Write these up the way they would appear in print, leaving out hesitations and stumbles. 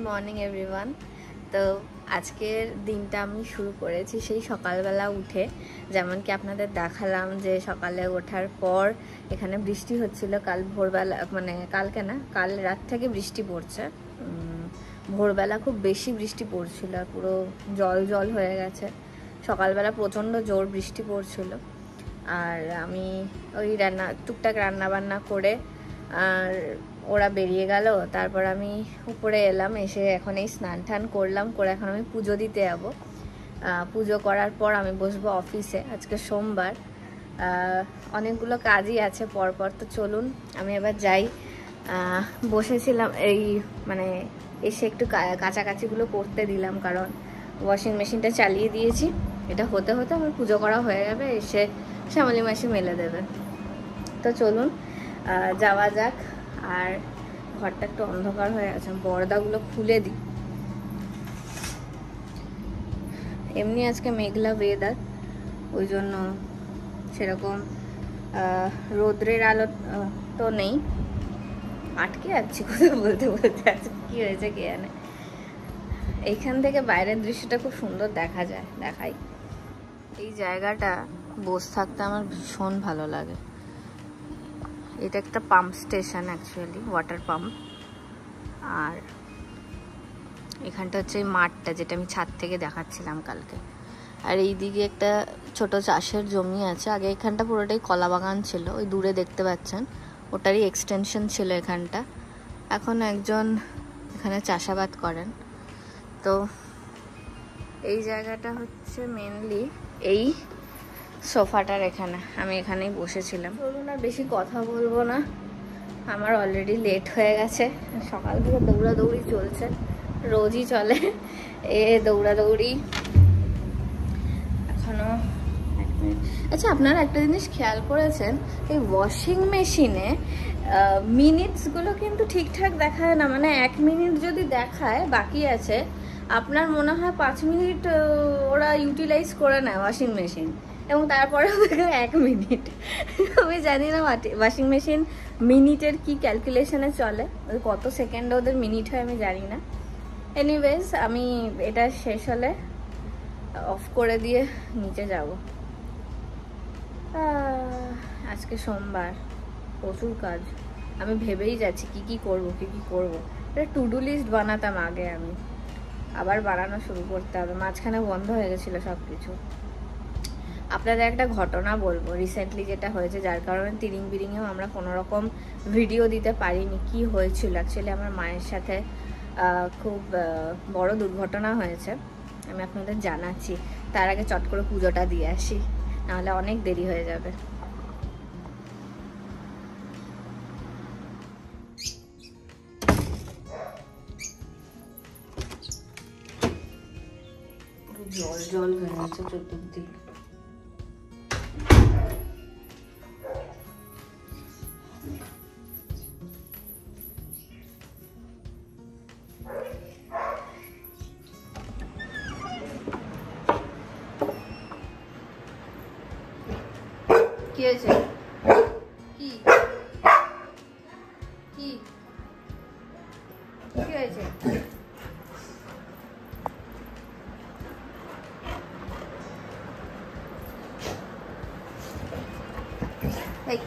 Morning everyone. তো আজকের দিনটা আমি শুরু করেছি সেই সকালবেলা উঠে, যেমন কি আপনাদের দেখালাম যে সকালে ওঠার পর এখানে বৃষ্টি হচ্ছিল। কাল ভোরবেলা, মানে কালকে না, কাল রাত থেকে বৃষ্টি পড়ছে। ভোরবেলা খুব বেশি বৃষ্টি পড়ছিল, পুরো জল জল হয়ে গেছে। সকালবেলা প্রচণ্ড জোর বৃষ্টি পড়ছিল। আর আমি ওই টুকটাক রান্না বান্না করে আর ওরা বেরিয়ে গেল। তারপর আমি উপরে এলাম, এসে এখন এই স্নান টান করলাম, করে এখন আমি পুজো দিতে যাবো। পুজো করার পর আমি বসবো অফিসে। আজকে সোমবার, অনেকগুলো কাজই আছে পরপর। তো চলুন আমি এবার যাই। বসেছিলাম এই মানে এসে একটু কাচাকাচিগুলো করতে দিলাম, কারণ ওয়াশিং মেশিনটা চালিয়ে দিয়েছি। এটা হতে হতে আমার পুজো করা হয়ে যাবে, এসে শ্যামলী মাসি মেলে দেবে। তো চলুন যাওয়া যাক। আর ঘরটা একটু অন্ধকার হয়ে আছে, পর্দাগুলো খুলে দিই। এমনি আজকে মেঘলা ওয়েদার, ওই জন্য সেরকম রোদ্রের আলো তো নেই। আটকে যাচ্ছি কথা বলতে বলতে, আছে কি হয়েছে কে জানে। এইখান থেকে বাইরের দৃশ্যটা খুব সুন্দর দেখা যায়, দেখাই। এই জায়গাটা বসে থাকতে আমার ভীষণ ভালো লাগে। এটা একটা pump station, actually water pump. আর এখানটা হচ্ছে এই মাঠটা, যেটা আমি ছাদ থেকে দেখাচ্ছিলাম কালকে। আর এইদিকে একটা ছোট চাষের জমি আছে। আগে এখানটা পুরোটাই কলা বাগান ছিল, ওই দূরে দেখতে পাচ্ছেন, ওটারই এক্সটেনশন ছিল এখানটা। এখন একজন এখানে চাষাবাদ করেন। তো এই জায়গাটা হচ্ছে মেনলি এই সোফাটার এখানে, আমি এখানেই বসেছিলাম। চলুন আর বেশি কথা বলবো না, আমার অলরেডি লেট হয়ে গেছে। সকাল থেকে দৌড়াদৌড়ি চলছে, রোজই চলে এ দৌড়াদৌড়ি। এখনো 1 মিনিট। আচ্ছা, আপনারা একটা জিনিস খেয়াল করেছেন, এই ওয়াশিং মেশিনে মিনিটসগুলো কিন্তু ঠিকঠাক দেখায় না। মানে 1 মিনিট যদি দেখায় বাকি আছে, আপনার মনে হয় 5 মিনিট ওরা ইউটিলাইজ করে নেয় ওয়াশিং মেশিন, এবং তারপরে 1 মিনিট। আমি জানি না ওয়াশিং মেশিন মিনিটের কি ক্যালকুলেশনে চলে, ওই কত সেকেন্ড ওদের মিনিট হয় আমি জানি না। এনিওয়েজ, আমি এটা শেষ হলে অফ করে দিয়ে নিচে যাব। আজকে সোমবার, প্রচুর কাজ। আমি ভেবেই যাচ্ছি কি কি করব। এটা টু ডু লিস্ট বানাতাম আগে, আমি আবার বানানো শুরু করতে হবে। মাঝখানে বন্ধ হয়ে গেছিলো সব কিছু। আপনাদের একটা ঘটনা বলবো, রিসেন্টলি যেটা হয়েছে, যার কারণে তিরিং বিরিংয়েও আমরা কোনো রকম ভিডিও দিতে পারিনি। কি হয়েছিল অ্যাকচুয়ালি, আমার মায়ের সাথে খুব বড় দুর্ঘটনা হয়েছে, আমি আপনাদের জানাচ্ছি। তার আগে চট করে পুজোটা দিয়ে আসি, নাহলে অনেক দেরি হয়ে যাবে। জল জল হয়ে গেছে চতুর্দিক। কি হয়েছে? কি কি কি হয়েছে? এই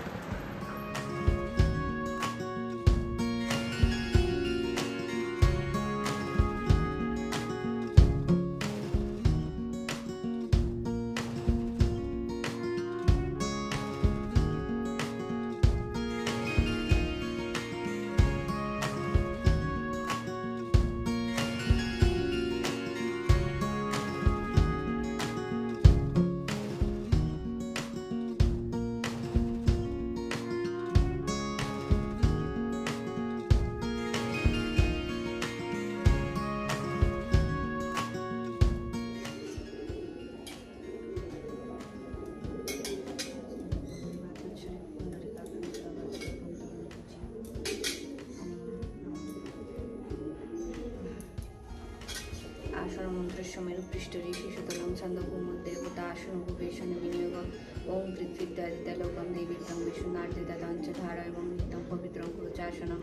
আসনমন্ত্রের সময় পৃষ্ঠ ঋষি সুতরাং ছন্দকুমুদ দেবতা আসন উপবেশনে বিনিয়োগ ওম ত্রিদ্বিদ্যাদিত্যলোকম দেবীতং বিষ্ণুনার্দিতং চ ধারয়ং নিত্যং পবিত্রং কুরুচাসনম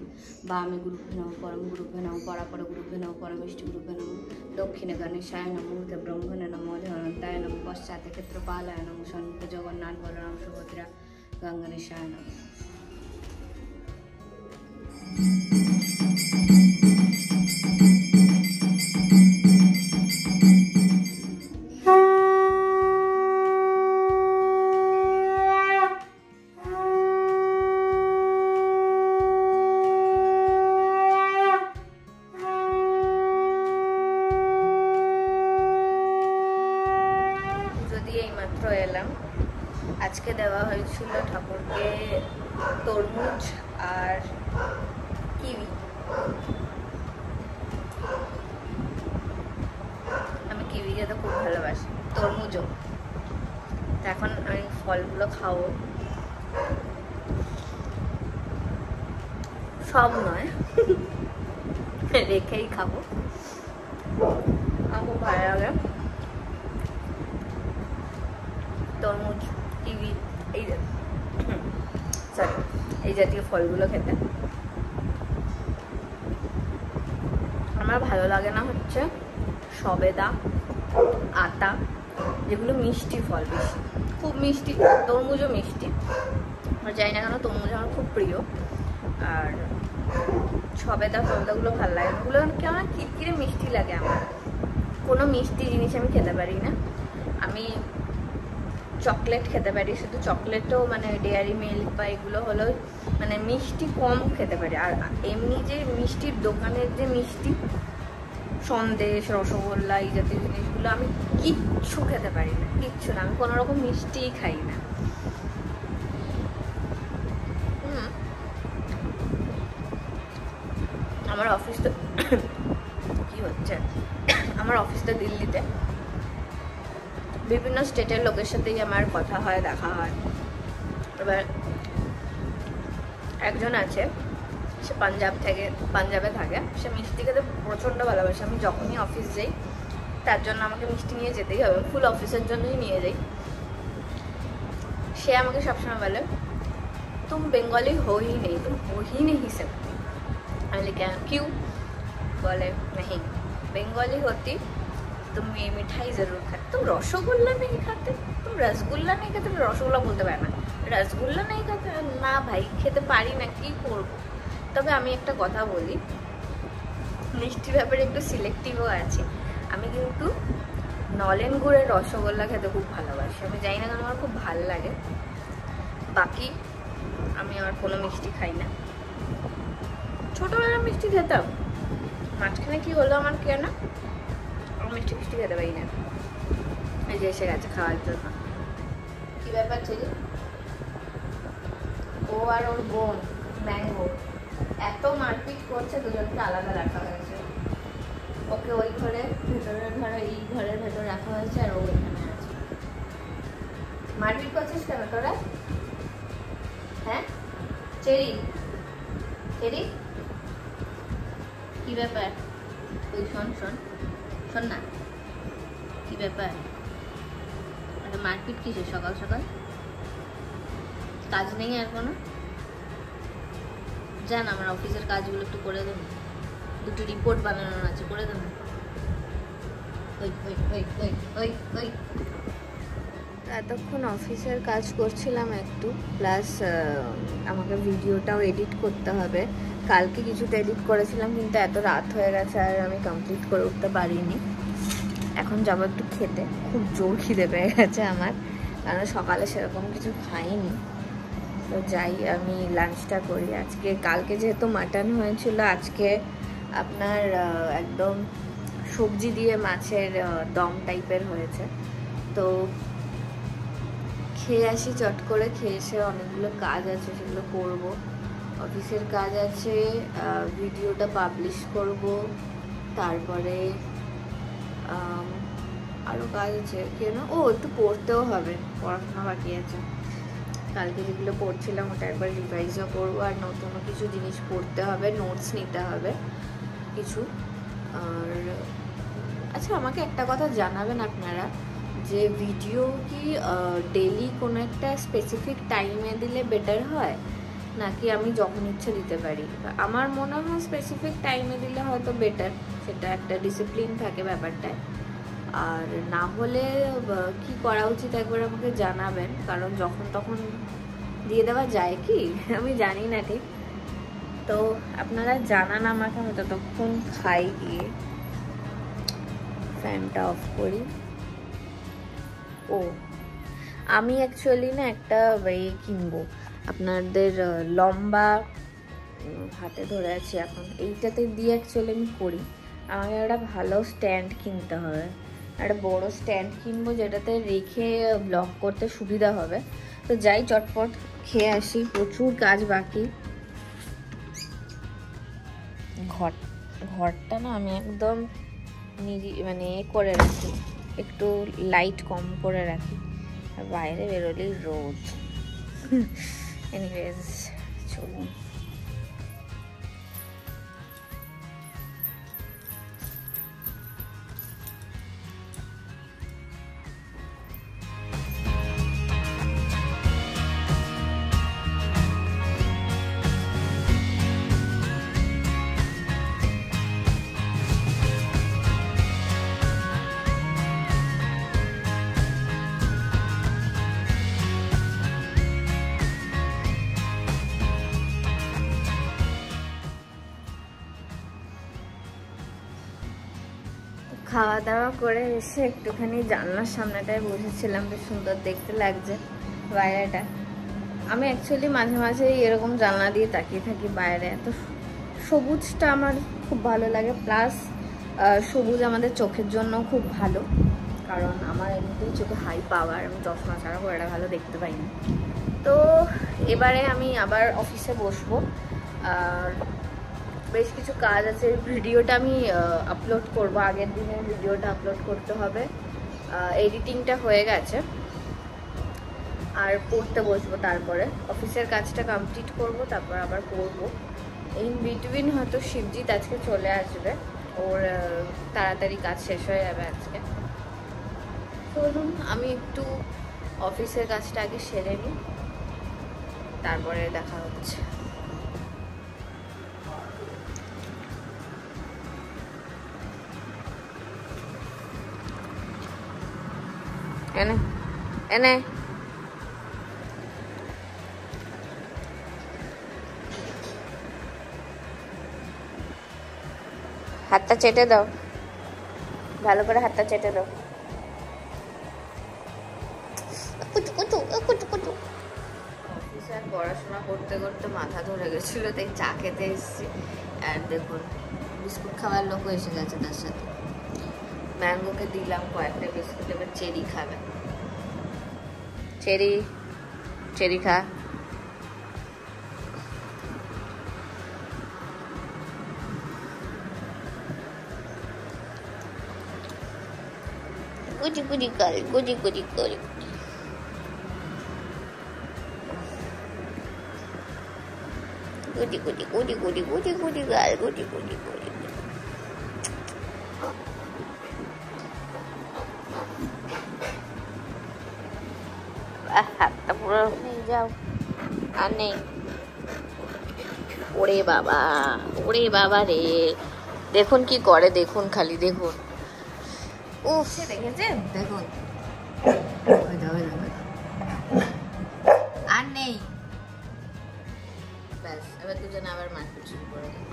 বামে গুরুভ্যো নমঃ পরম গুরুভ্যো নমঃ পরাপর গুরুভ্যো নমঃ পরমেষ্ঠি গুরুভ্যো নমঃ দক্ষিণে গণেশায় নমঃ ঊর্ধ্বে ব্রহ্মণে নমঃ অধঃ নমঃ পশ্চাতে ক্ষেত্রপালায় নমঃ সন্নিধে জগন্নাথ বলরাম সুভদ্রা গঙ্গণেশায় নমঃ। এলাম আজকে দেওয়া হয়েছিল ঠাকুরকে তরমুজ আর কিউই। আমি কিউই খেতে খুব ভালোবাসি, তরমুজও। এখন আমি ফলগুলো খাবো, সব নয় রেখেই খাবো। আমার খুব ভালো লাগে তরমুজ, কিউই এই জাতীয় ফলগুলো খেতে। আমার ভালো লাগে না হচ্ছে সবেদা, আতা, যেগুলো মিষ্টি ফল, বেশি খুব মিষ্টি। তরমুজও মিষ্টি, জানি না কেন তরমুজ আমার খুব প্রিয়। আর সবেদাগুলো ভালো লাগে না, ওগুলো কেমন কিরকিরে মিষ্টি লাগে। আমার কোনো মিষ্টি জিনিস আমি খেতে পারি না। আমি চকলেট খেতে পারি, শুধু চকলেটও মানে ডেয়ারি মিল্ক বা এগুলো হলো মানে মিষ্টি কম খেতে পারি। আর এমনি যে মিষ্টির দোকানের যে মিষ্টি, সন্দেশ, রসগোল্লা, এই জাতীয় জিনিসগুলো আমি কিচ্ছু খেতে পারি না, কিচ্ছু না। আমি কোনো রকম মিষ্টিই খাই না। আমার অফিস তো কি হচ্ছে, আমার অফিস তো দিল্লিতে। বিভিন্ন স্টেটের লোকের সাথেই আমার কথা হয়, দেখা হয়। এবার একজন আছে, সে পাঞ্জাবে থাকে। সে মিষ্টি খেতে প্রচণ্ড ভালোবাসে। আমি যখনই অফিস যাই তার জন্য আমাকে মিষ্টি নিয়ে যেতেই হবে, ফুল অফিসের জন্যই নিয়ে যাই। সে আমাকে সবসময় বলে तुम बेंगली हो ही नहीं, तुम हो ही नहीं सकती। मैंने क्या क्यों? बोले नहीं, बेंगली होती तुम ये मिठाई जरूर खाते। तुम रसगुल्ला नहीं खाते, तुम रसगुल्ला नहीं खाते। रसगुल्ला बोलते पारे ना, रसगुल्ला नहीं खाते ना भाई, খেতে পারি না, কি করব। তবে আমি একটা কথা বলি, মিষ্টির ব্যাপারে একটু সিলেক্টিভও আছে। আমি কিন্তু নলেন গুড়ের রসগোল্লা খেতে খুব ভালোবাসি। আমি জানি না কেন আমার খুব ভালো লাগে। বাকি আমি আর কোনো মিষ্টি খাই না। ছোটবেলা মিষ্টি খেতাম, মাঝখানে কি হলো আমার কেনা, আমি মিষ্টি খেতে পারি না। এই যে এসে গেছে খাওয়ার জন্য। কি ব্যাপার ছিল, ও আর ওর বোন ম্যাঙ্গো এত মারপিট করছে, দুজনকে আলাদা রাখা হয়েছে। ওকে ওই ঘরে ভেতরের ঘরে, এই ঘরের ভেতর রাখা হয়েছে, আর ও এখানে আছে। মারপিট করছিস কেন তোরা? হ্যাঁ চেরি, চেরি কি ব্যাপার? ওই শোন শোন শোন না, কি ব্যাপার? একটা মারপিট কিসে সকাল সকাল? কাজ নেই আর কোনো? জান আমার অফিসের কাজগুলো একটু করে দেন, দুটো রিপোর্ট বানানোর আছে, করে দেন। ওই ওই ওই ওই ওই ওই এতক্ষণ অফিসের কাজ করছিলাম একটু, প্লাস আমাকে ভিডিওটাও এডিট করতে হবে। কালকে কিছুটা এডিট করেছিলাম, কিন্তু এত রাত হয়ে গেছে আর আমি কমপ্লিট করে উঠতে পারিনি। এখন যাবো একটু খেতে, খুব জোর খিদে পেয়ে গেছে আমার, কারণ সকালে সেরকম কিছু খাইনি। তো যাই, আমি লাঞ্চটা করি আজকে। কালকে যেহেতু মাটন হয়েছিল, আজকে আপনার একদম সবজি দিয়ে মাছের দম টাইপের হয়েছে। তো খেয়ে আসি চট করে। খেয়ে এসে অনেকগুলো কাজ আছে, সেগুলো করব। অফিসের কাজ আছে, ভিডিওটা পাবলিশ করব, তারপরে আরও কাজ আছে কেন, ও একটু পড়তেও হবে, পড়াশোনা বাকি আছে। কালকে যেগুলো পড়ছিলাম ওটা একবার রিভাইজও করবো, আর নতুনও কিছু জিনিস পড়তে হবে, নোটস নিতে হবে কিছু। আর আচ্ছা, আমাকে একটা কথা জানাবেন আপনারা, যে ভিডিও কি ডেলি কোনো একটা স্পেসিফিক টাইমে দিলে বেটার হয়, নাকি আমি যখন ইচ্ছে দিতে পারি? আমার মনে হয় স্পেসিফিক টাইমে দিলে হয়তো বেটার, সেটা একটা ডিসিপ্লিন থাকে ব্যাপারটায়। আর না হলে কি করা উচিত একবার আমাকে জানাবেন, কারণ যখন তখন দিয়ে দেওয়া যায় কি আমি জানি না ঠিক। তো আপনারা জানান আমাকে, আমি ততক্ষণ খাই গিয়ে। ফ্যানটা অফ করি। ও আমি অ্যাকচুয়ালি না একটা কিনবো, আপনাদের লম্বা হাতে ধরে আছি এখন, এইটাতে দিয়ে অ্যাকচুয়ালি আমি করি। আমাকে একটা ভালো স্ট্যান্ড কিনতে হবে, একটা বড় স্ট্যান্ড কিনবো যেটাতে রেখে ব্লগ করতে সুবিধা হবে। তো যাই চটপট খেয়ে আসি, প্রচুর কাজ বাকি। ঘরটা না আমি একদম মানে করে রাখি, একটু লাইট কম করে রাখি, আর বাইরে বেরোলেই রোদ। এনিওয়েজ চলুন। খাওয়া দাওয়া করে এসে একটুখানি জানলার সামনেটায় বসেছিলাম, বেশ সুন্দর দেখতে লাগছে বাইরেটা। আমি অ্যাকচুয়ালি মাঝে মাঝে এরকম জানলা দিয়ে তাকিয়ে থাকি বাইরে, এত সবুজটা আমার খুব ভালো লাগে। প্লাস সবুজ আমাদের চোখের জন্য খুব ভালো, কারণ আমার এমনিতেই চোখে হাই পাওয়ার, আমি চশমা ছাড়া করে ভালো দেখতে পাই না। তো এবারে আমি আবার অফিসে বসবো, আর বেশ কিছু কাজ আছে। ভিডিওটা আমি আপলোড করব, আগের দিনের ভিডিওটা আপলোড করতে হবে। এডিটিংটা হয়ে গেছে, আর পড়তে বসবো, তারপরে অফিসের কাজটা কমপ্লিট করব, তারপর আবার পড়বো। ইন বিটুইন হয়তো শিবজিৎ আজকে চলে আসবে, ওর তাড়াতাড়ি কাজ শেষ হয়ে যাবে আজকে। চলুন আমি একটু অফিসের কাজটা আগে সেরে নিই, তারপরে দেখা হচ্ছে। এনে এনে হাতটা চেটে দাও, ভালো করে হাতটা চেটে দাও। অফিসে আর পড়াশোনা করতে করতে মাথা ধরে গেছিল, তাই চা খেতে এসেছি। আর দেখুন বিস্কুট খাওয়ার লোকও এসে গেছে তার সাথে। ম্যাঙ্গোকে দিলাম কয়েকটা বিস্কুট, এবার চেরি খাবে। চেরি চেরি খা। গুজি গুজি কর, গুজি গুজি কর। গুজি গুজি গুজি গুজি গুজি গুজি গাল, গুজি গুজি গুজি। হাতটা পুরো নিয়ে যাও, আর নেই। ওরে বাবা, ওরে বাবা রে, দেখুন কি করে, দেখুন খালি দেখুন। উফ, দেখেছেন, দেখুন আর নেই। ব্যাস, এবার দুজনে আবার মারপিট শুরু করে দেবো।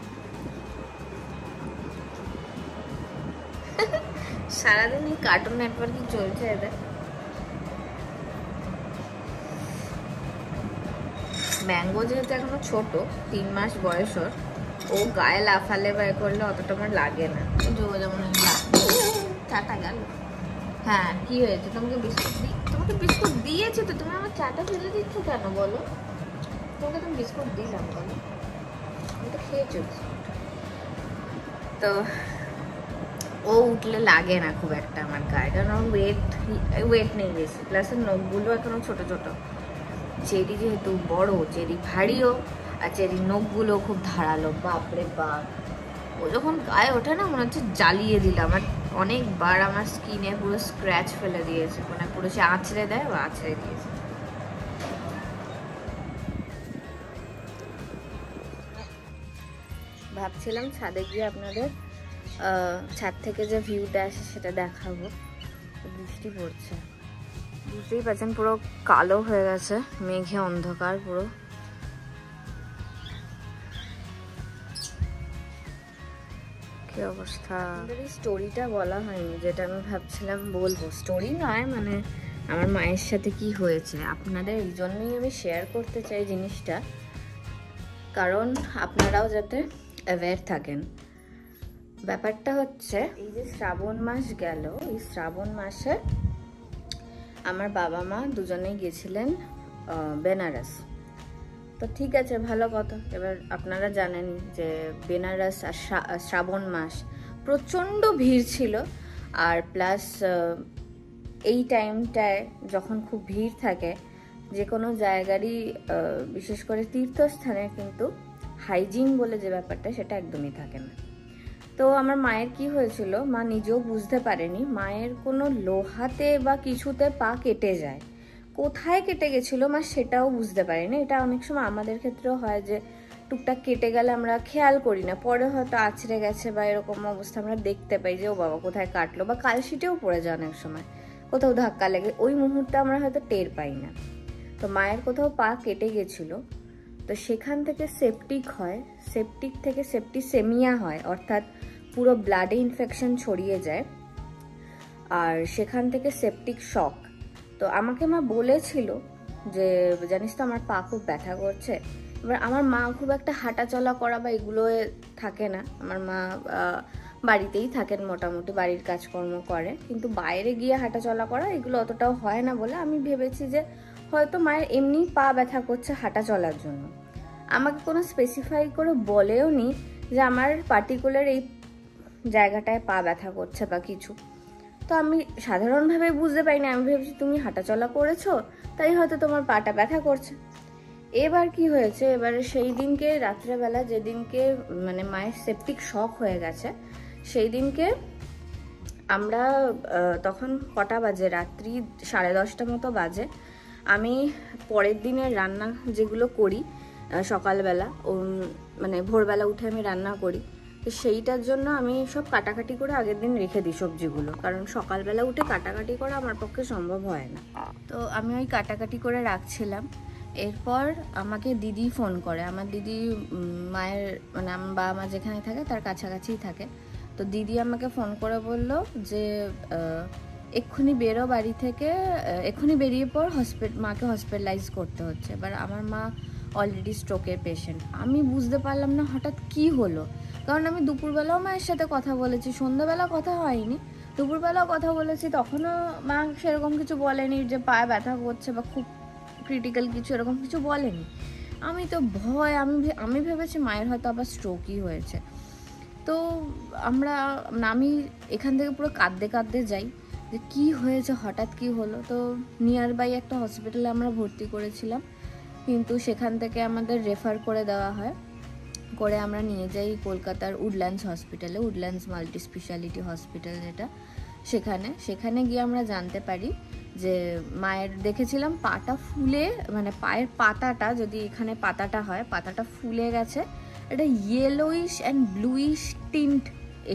সারাদিন এই কার্টুন নেটওয়ার্কই চলছে এদের। ম্যাঙ্গো যেহেতু এখনো ছোট, 3 মাস বয়স ওর, ও গায়ে লাফালে বা করলে অতটা আমার লাগে না। যেমন চাটা গেল। হ্যাঁ কি হয়েছে, তোমাকে বিস্কুট দিয়েছে তো, তুমি আমার চাটা ফেলে দিচ্ছ কেন বলো? তোমাকে তুমি বিস্কুট দিলাম বলো, আমি তো খেয়েছো। তো ও উঠলে লাগে না খুব একটা আমার গায়ে, কারণ আমার ওয়েট নেই বেশি, প্লাস নখগুলো এখনো ছোট ছোট। চেরি যেহেতু বড়, চেরি ভারীও, আর চেরির নখগুলো খুব ধারালো, বাপরে বাপ। ও যখন গায়ে ওঠে না মনে হচ্ছে জ্বালিয়ে দিলাম। আর অনেকবার আমার স্কিনে পুরো স্ক্র্যাচ ফেলে দিয়েছে, মানে পুরো সে আঁচড়ে দেয় বা আঁচড়ে দিয়েছে। ভাবছিলাম ছাদে গিয়ে আপনাদের ছাদ থেকে যে ভিউটা আসে সেটা দেখাবো। বৃষ্টি পড়ছে, বুঝতেই পারছেন পুরো কালো হয়ে গেছে, মেঘে অন্ধকার পুরো। কি অবস্থা। এই স্টোরিটা বলা হয়নি, যেটা আমি ভাবছিলাম বলবো। স্টোরি নয়, মানে আমার মায়ের সাথে কি হয়েছে আপনাদের এই জন্যই আমি শেয়ার করতে চাই জিনিসটা, কারণ আপনারাও যাতে অ্যাওয়্যার থাকেন। ব্যাপারটা হচ্ছে এই যে শ্রাবণ মাস গেল, এই শ্রাবণ মাসে আমার বাবা মা দুজনেই গেছিলেন বেনারস। তো ঠিক আছে, ভালো কথা। এবার আপনারা জানেন যে বেনারস আর শ্রাবণ মাস প্রচণ্ড ভিড় ছিল, আর প্লাস এই টাইমটায় যখন খুব ভিড় থাকে যে কোনো জায়গারই, বিশেষ করে তীর্থস্থানে কিন্তু হাইজিন বলে যে ব্যাপারটা সেটা একদমই থাকে না। তো আমার মায়ের কি হয়েছিল, মা নিজেও বুঝতে পারেনি, মায়ের কোনো লোহাতে বা কিছুতে পা কেটে যায়। কোথায় কেটে গেছিলো মা সেটাও বুঝতে পারিনি। এটা অনেক সময় আমাদের ক্ষেত্রেও হয় যে টুকটাক কেটে গেলে আমরা খেয়াল করি না, পরে হয়তো আছড়ে গেছে বা এরকম অবস্থা আমরা দেখতে পাই যে ও বাবা কোথায় কাটলো, বা কালশিটেও পড়ে যায় অনেক সময়, কোথাও ধাক্কা লেগে, ওই মুহূর্তে আমরা হয়তো টের পাই না। তো মায়ের কোথাও পা কেটে গেছিলো, তো সেখান থেকে সেপটিক হয়, সেপটিক থেকে সেপটিসেমিয়া হয়, অর্থাৎ পুরো ব্লাডে ইনফেকশন ছড়িয়ে যায়, আর সেখান থেকে সেপটিক শক। তো আমাকে মা বলেছিল যে জানিস তো আমার পা খুব ব্যথা করছে। এবার আমার মা খুব একটা হাঁটা চলা করা বা এগুলোয় থাকে না, আমার মা বাড়িতেই থাকেন, মোটামুটি বাড়ির কাজকর্ম করে, কিন্তু বাইরে গিয়ে হাঁটা চলা করা এগুলো অতটাও হয় না বলে আমি ভেবেছি যে হয়তো মায়ের এমনি পা ব্যথা করছে হাঁটা চলার জন্য। আমাকে কোনো স্পেসিফাই করে বলেও নি যে আমার পার্টিকুলার এই জায়গাটায় পা ব্যথা করছে বা কিছু। তো আমি সাধারণভাবে বুঝতে পারিনি, আমি ভেবেছি তুমি হাঁটাচলা করেছো তাই হয়তো তোমার পাটা ব্যথা করছে। এবার কি হয়েছে, এবারে সেই দিনকে রাত্রেবেলা যেদিনকে মানে মায়ের সেপটিক শক হয়ে গেছে, সেই দিনকে আমরা তখন কটা বাজে, রাত্রি 10:30 মতো বাজে। আমি পরের দিনের রান্না যেগুলো করি সকালবেলা, মানে ভোরবেলা উঠে আমি রান্না করি, তো সেইটার জন্য আমি সব কাটাকাটি করে আগের দিন রেখে দিই সবজিগুলো, কারণ সকালবেলা উঠে কাটাকাটি করা আমার পক্ষে সম্ভব হয় না। তো আমি ওই কাটাকাটি করে রাখছিলাম। এরপর আমাকে দিদি ফোন করে, আমার দিদি মায়ের মানে আমার বাবা মা যেখানে থাকে তার কাছাকাছিই থাকে। তো দিদি আমাকে ফোন করে বলল যে এক্ষুনি বেরো বাড়ি থেকে, এক্ষুনি বেরিয়ে পর, মাকে হসপিটালাইজ করতে হচ্ছে। এবার আমার মা অলরেডি স্ট্রোকের পেশেন্ট। আমি বুঝতে পারলাম না হঠাৎ কি হলো, কারণ আমি দুপুরবেলাও মায়ের সাথে কথা বলেছি, সন্ধ্যাবেলা কথা হয়নি, দুপুরবেলাও কথা বলেছি, তখনও মা সেরকম কিছু বলেনি যে পায়ে ব্যথা করছে বা খুব ক্রিটিক্যাল কিছু, এরকম কিছু বলেনি। আমি তো ভয়, আমি ভেবেছি মায়ের হয়তো আবার স্ট্রোকই হয়েছে। তো আমি এখান থেকে পুরো কাঁদতে কাঁদতে যাই যে কী হয়েছে, হঠাৎ কি হলো। তো নিয়ার বাই একটা হসপিটালে আমরা ভর্তি করেছিলাম, কিন্তু সেখান থেকে আমাদের রেফার করে দেওয়া হয়, করে আমরা নিয়ে যাই কলকাতার উডল্যান্ডস হসপিটালে, উডল্যান্ডস মাল্টি স্পেশালিটি হসপিটাল যেটা, সেখানে গিয়ে আমরা জানতে পারি যে মায়ের দেখেছিলাম পাটা ফুলে, মানে পায়ের পাতাটা, যদি এখানে পাতাটা হয়, পাতাটা ফুলে গেছে, এটা ইয়েলোইশ অ্যান্ড ব্লুইশ টিন্ট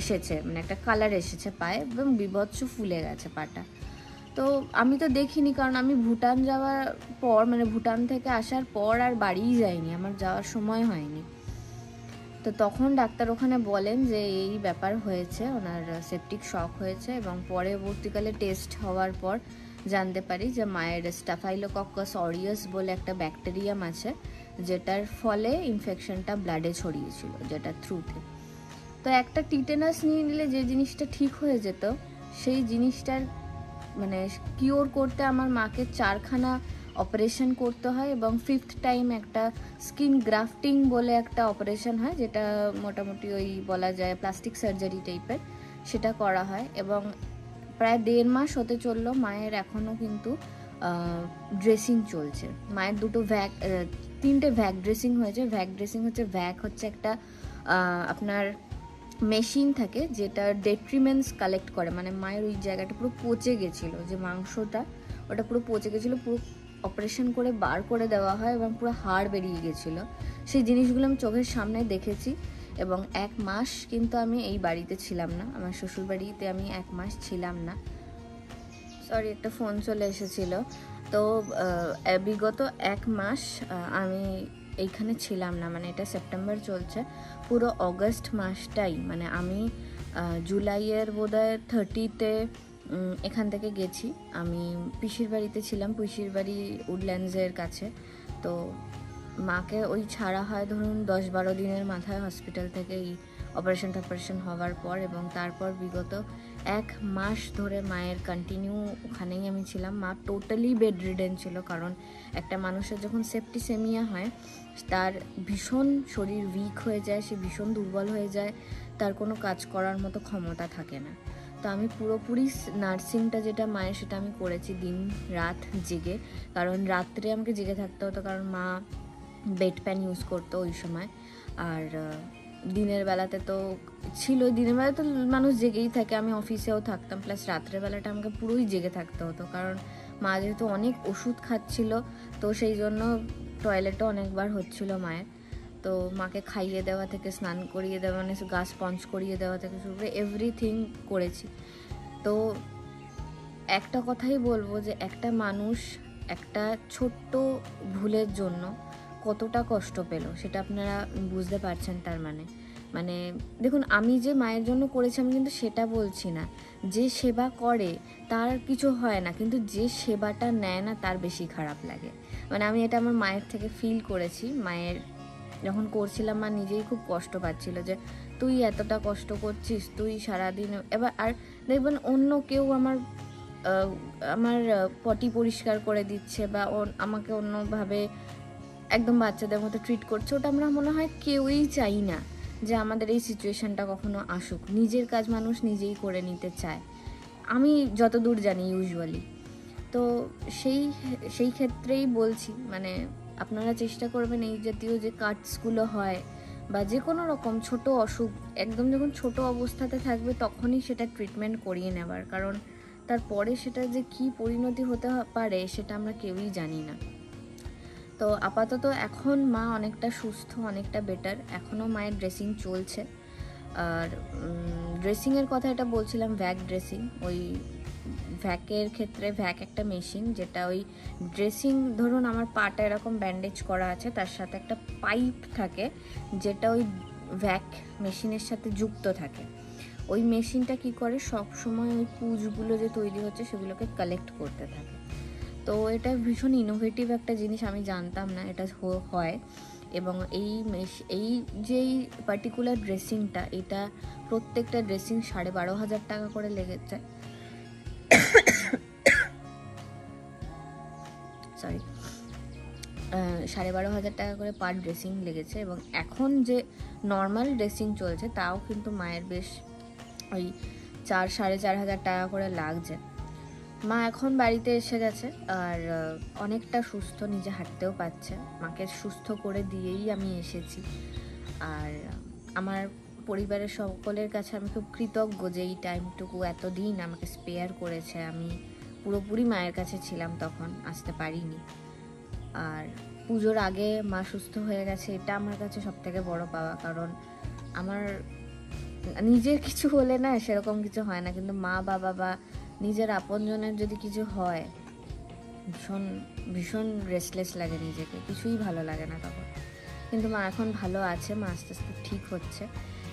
এসেছে, মানে একটা কালার এসেছে পায়ে, এবং বিভৎস ফুলে গেছে পাটা। তো আমি তো দেখিনি, কারণ আমি ভুটান যাওয়ার পর, মানে ভুটান থেকে আসার পর আর বাড়িই যাইনি, আমার যাওয়ার সময় হয়নি। তো তখন ডাক্তার ওখানে বলেন যে এই ব্যাপার হয়েছে, ওনার সেপটিক শক হয়েছে, এবং পরবর্তীকালে টেস্ট হওয়ার পর জানতে পারি যে মায়ের স্টাফাইলোকক্কাস অরিয়াস বলে একটা ব্যাকটেরিয়াম আছে, যেটার ফলে ইনফেকশনটা ব্লাডে ছড়িয়েছিল, যেটা থ্রুতে। তো একটা টিটেনাস নিয়ে নিলে যে জিনিসটা ঠিক হয়ে যেত, সেই জিনিসটার মানে কিওর করতে আমার মাকে 4খানা অপারেশন করতে হয়, এবং 5th টাইম একটা স্কিন গ্রাফটিং বলে একটা অপারেশন হয়, যেটা মোটামুটি ওই বলা যায় প্লাস্টিক সার্জারি টাইপের, সেটা করা হয়। এবং প্রায় 1.5 মাস হতে চললো, মায়ের এখনও কিন্তু ড্রেসিং চলছে। মায়ের 3টে ভ্যাক ড্রেসিং হয়েছে। ভ্যাক ড্রেসিং হচ্ছে, ভ্যাক হচ্ছে একটা আপনার মেশিন থাকে যেটা ডেট্রিমেন্টস কালেক্ট করে, মানে মায়ের ওই জায়গাটা পুরো পচে গেছিলো, যে মাংসটা ওটা পুরো পচে গেছিলো, পুরো অপারেশন করে বার করে দেওয়া হয় এবং পুরো হাড় বেরিয়ে গেছিলো। সেই জিনিসগুলো আমি চোখের সামনে দেখেছি। এবং 1 মাস কিন্তু আমি এই বাড়িতে ছিলাম না, আমার শ্বশুর বাড়িতে আমি 1 মাস ছিলাম না। সরি, একটা ফোন চলে এসেছিল। তো বিগত 1 মাস আমি এইখানে ছিলাম না, মানে এটা সেপ্টেম্বর চলছে, পুরো অগস্ট মাসটাই, মানে আমি জুলাইয়ের বোধহয় 30-তে এখান থেকে গেছি। আমি পিসির বাড়িতে ছিলাম, পিসির বাড়ি উডল্যান্ডসের কাছে। তো মাকে ওই ছাড়া হয় ধরুন 10-12 দিনের মাথায় হসপিটাল থেকে এই অপারেশন হওয়ার পর, এবং তারপর বিগত 1 মাস ধরে মায়ের কন্টিনিউ ওখানেই আমি ছিলাম। মা টোটালি বেড রিডেন ছিল, কারণ একটা মানুষের যখন সেপ্টিসেমিয়া হয় তার ভীষণ শরীর উইক হয়ে যায়, সে ভীষণ দুর্বল হয়ে যায়, তার কোনো কাজ করার মতো ক্ষমতা থাকে না। তো আমি পুরোপুরি নার্সিংটা যেটা মায়ের, সেটা আমি করেছি দিন রাত জেগে, কারণ রাত্রে আমাকে জেগে থাকতে হতো, কারণ মা বেড প্যান ইউজ করতো ওই সময়। আর দিনের বেলাতে তো ছিল, দিনের বেলা তো মানুষ জেগেই থাকে, আমি অফিসেও থাকতাম, প্লাস রাত্রেবেলাটা আমাকে পুরোই জেগে থাকতে হতো, কারণ মা যেহেতু অনেক ওষুধ খাচ্ছিল, তো সেই জন্য টয়লেটও অনেকবার হচ্ছিল মায়ের। তো মাকে খাইয়ে দেওয়া থেকে স্নান করিয়ে দেওয়া, মানে গা স্পঞ্জ করিয়ে দেওয়া থেকে শুরু করে এভরিথিং করেছি। তো একটা কথাই বলবো যে একটা মানুষ একটা ছোট্ট ভুলের জন্য কতটা কষ্ট পেল সেটা আপনারা বুঝতে পারছেন। তার মানে দেখুন, আমি যে মায়ের জন্য করেছি আমি কিন্তু সেটা বলছি না, যে সেবা করে তার কিছু হয় না, কিন্তু যে সেবাটা নেয় না তার বেশি খারাপ লাগে। মানে আমি এটা আমার মায়ের থেকে ফিল করেছি। মায়ের যখন করছিলাম মা নিজেই খুব কষ্ট পাচ্ছিল, যে তুই এতটা কষ্ট করছিস, তুই সারাদিন, এবার আর দেখবেন অন্য কেউ আমার পটি পরিষ্কার করে দিচ্ছে বা আমাকে অন্যভাবে একদম বাচ্চাদের মতো ট্রিট করছে, ওটা আমরা মনে হয় কেউই চাই না যে আমাদের এই সিচুয়েশানটা কখনো আসুক। নিজের কাজ মানুষ নিজেই করে নিতে চায়, আমি যতদূর জানি ইউজুয়ালি। তো সেই ক্ষেত্রেই বলছি, মানে আপনারা চেষ্টা করবেন এই জাতীয় যে কাটসগুলো হয় বা যে কোনো রকম ছোট অসুখ, একদম যখন ছোট অবস্থাতে থাকবে তখনই সেটা ট্রিটমেন্ট করিয়ে নেবার, কারণ তারপরে সেটা যে কি পরিণতি হতে পারে সেটা আমরা কেউই জানি না। তো আপাতত এখন মা অনেকটা সুস্থ, অনেকটা বেটার, এখনও মায়ের ড্রেসিং চলছে। আর ড্রেসিংয়ের কথা এটা বলছিলাম, ভ্যাক ড্রেসিং, ওই ভ্যাকের ক্ষেত্রে ভ্যাক একটা মেশিন, যেটা ওই ড্রেসিং, ধরুন আমার পাটা এরকম ব্যান্ডেজ করা আছে, তার সাথে একটা পাইপ থাকে যেটা ওই ভ্যাক মেশিনের সাথে যুক্ত থাকে। ওই মেশিনটা কি করে, সব সময় ওই পুজগুলো যে তৈরি হচ্ছে সেগুলোকে কালেক্ট করতে থাকে। তো এটা ভীষণ ইনোভেটিভ একটা জিনিস, আমি জানতাম না এটা হয়। এবং এই যেই পার্টিকুলার ড্রেসিংটা, এটা প্রত্যেকটা ড্রেসিং 12,500 টাকা করে লেগেছে। সরি, 12,500 টাকা করে পার ড্রেসিং লেগেছে। এবং এখন যে নর্মাল ড্রেসিং চলছে তাও কিন্তু মায়ের বেশ ওই 4,500 টাকা করে লাগছে। মা এখন বাড়িতে এসে গেছে আর অনেকটা সুস্থ, নিজে হাঁটতেও পারছে। মাকে সুস্থ করে দিয়েই আমি এসেছি। আর আমার পরিবারের সকলের কাছে আমি খুব কৃতজ্ঞ যে এই টাইমটুকু এতদিন আমাকে স্পেয়ার করেছে। আমি পুরোপুরি মায়ের কাছে ছিলাম, তখন আসতে পারিনি। আর পুজোর আগে মা সুস্থ হয়ে গেছে, এটা আমার কাছে সবথেকে বড় পাওয়া। কারণ আমার নিজের কিছু হলে না সেরকম কিছু হয় না, কিন্তু মা বাবা বা নিজের আপনজনের যদি কিছু হয় ভীষণ ভীষণ রেস্টলেস লাগে, নিজেকে কিছুই ভালো লাগে না তখন। কিন্তু মা এখন ভালো আছে, মা আস্তে আস্তে ঠিক হচ্ছে।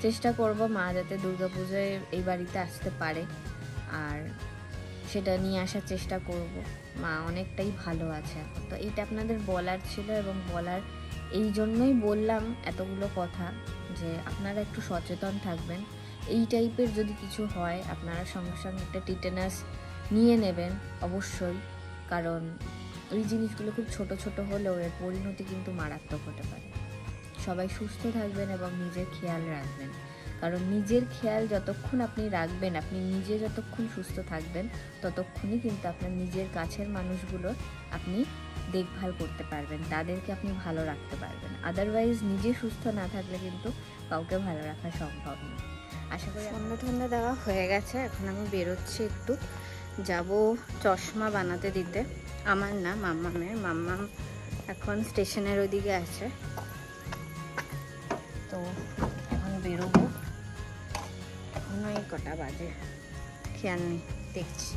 চেষ্টা করব মা যাতে দুর্গাপুজোয় এই বাড়িতে আসতে পারে, আর সেটা নিয়ে আসার চেষ্টা করব। মা অনেকটাই ভালো আছে এখন। তো এইটা আপনাদের বলার ছিল, এবং বলার এই জন্যই বললাম এতগুলো কথা, যে আপনারা একটু সচেতন থাকবেন। এই টাইপের যদি কিছু হয় আপনারা সঙ্গে সঙ্গে একটা টিটেনাস নিয়ে নেবেন অবশ্যই, কারণ ওই জিনিসগুলো খুব ছোট ছোট হলেও এর পরিণতি কিন্তু মারাত্মক হতে পারে। সবাই সুস্থ থাকবেন এবং নিজের খেয়াল রাখবেন, কারণ নিজের খেয়াল যতক্ষণ আপনি রাখবেন, আপনি নিজে যতক্ষণ সুস্থ থাকবেন, ততক্ষণই কিন্তু আপনার নিজের কাছের মানুষগুলো আপনি দেখভাল করতে পারবেন, তাদেরকে আপনি ভালো রাখতে পারবেন। আদারওয়াইজ নিজে সুস্থ না থাকলে কিন্তু কাউকে ভালো রাখা সম্ভব না। আশা করি ঠান্ডা ঠান্ডা দেওয়া হয়ে গেছে। এখন আমি বেরোচ্ছি, একটু যাব চশমা বানাতে দিতে। আমার না, মাম্মামের। মাম্মাম এখন স্টেশনের ওদিকে আছে, তো এখন বেরোবো। এখন ওই কটা বাজে খেয়াল নেই, দেখছি।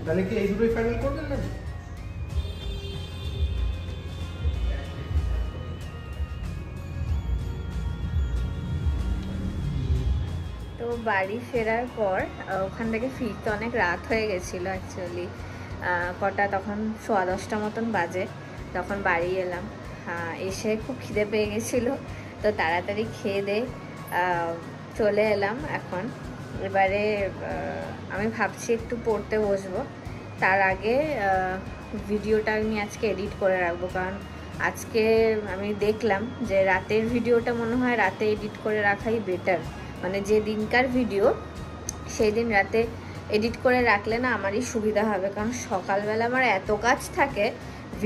তাহলে কি এই দুটোই ফাইনাল করবেন না? তো বাড়ি ফেরার পর ওখান থেকে ফিরতে অনেক রাত হয়ে গেছিলো অ্যাকচুয়ালি। কটা তখন 10:15 মতন বাজে তখন বাড়ি এলাম। এসে খুব খিদে পেয়ে গেছিলো, তো তাড়াতাড়ি খেয়ে দিয়ে চলে এলাম। এখন এবারে আমি ভাবছি একটু পড়তে বসবো। তার আগে ভিডিওটা আমি আজকে এডিট করে রাখবো, কারণ আজকে আমি দেখলাম যে রাতের ভিডিওটা মনে হয় রাতে এডিট করে রাখাই বেটার। মানে যে দিনকার ভিডিও সেই দিন রাতে এডিট করে রাখলে না আমারই সুবিধা হবে, কারণ সকালবেলা আমার এত কাজ থাকে,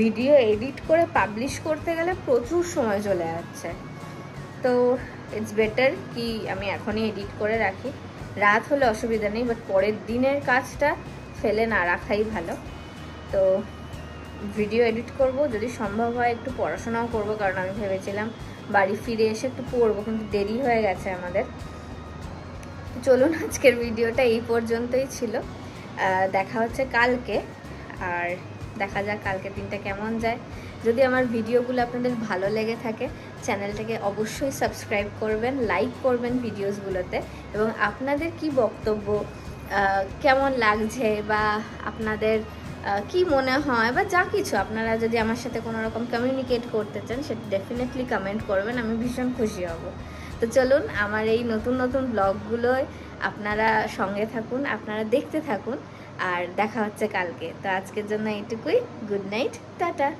ভিডিও এডিট করে পাবলিশ করতে গেলে প্রচুর সময় চলে যাচ্ছে। তো ইটস বেটার কি আমি এখনই এডিট করে রাখি। রাত হলে অসুবিধা নেই, বাট পরের দিনের কাজটা ফেলে না রাখাই ভালো। তো ভিডিও এডিট করব, যদি সম্ভব হয় একটু পড়াশোনাও করব, কারণ আমি ভেবেছিলাম বাড়ি ফিরে এসে একটু পড়বো, কিন্তু দেরি হয়ে গেছে আমাদের। চলুন, আজকের ভিডিওটা এই পর্যন্তই ছিল। দেখা হচ্ছে কালকে, আর দেখা যাক কালকে দিনটা কেমন যায়। যদি আমার ভিডিওগুলো আপনাদের ভালো লেগে থাকে, চ্যানেলটাকে অবশ্যই সাবস্ক্রাইব করবেন, লাইক করবেন ভিডিওসগুলোতে, এবং আপনাদের কি বক্তব্য, কেমন লাগছে, বা আপনাদের কি মনে হয়, বা যা কিছু আপনারা যদি আমার সাথে কোনো রকম কমিউনিকেট করতে চান, সেটা ডেফিনেটলি কমেন্ট করবেন, আমি ভীষণ খুশি হব। তো চলুন, আমার এই নতুন নতুন ব্লগগুলোয় আপনারা সঙ্গে থাকুন, আপনারা দেখতে থাকুন, আর দেখা হচ্ছে কালকে। তো আজকের জন্য এইটুকুই। Good night, tata.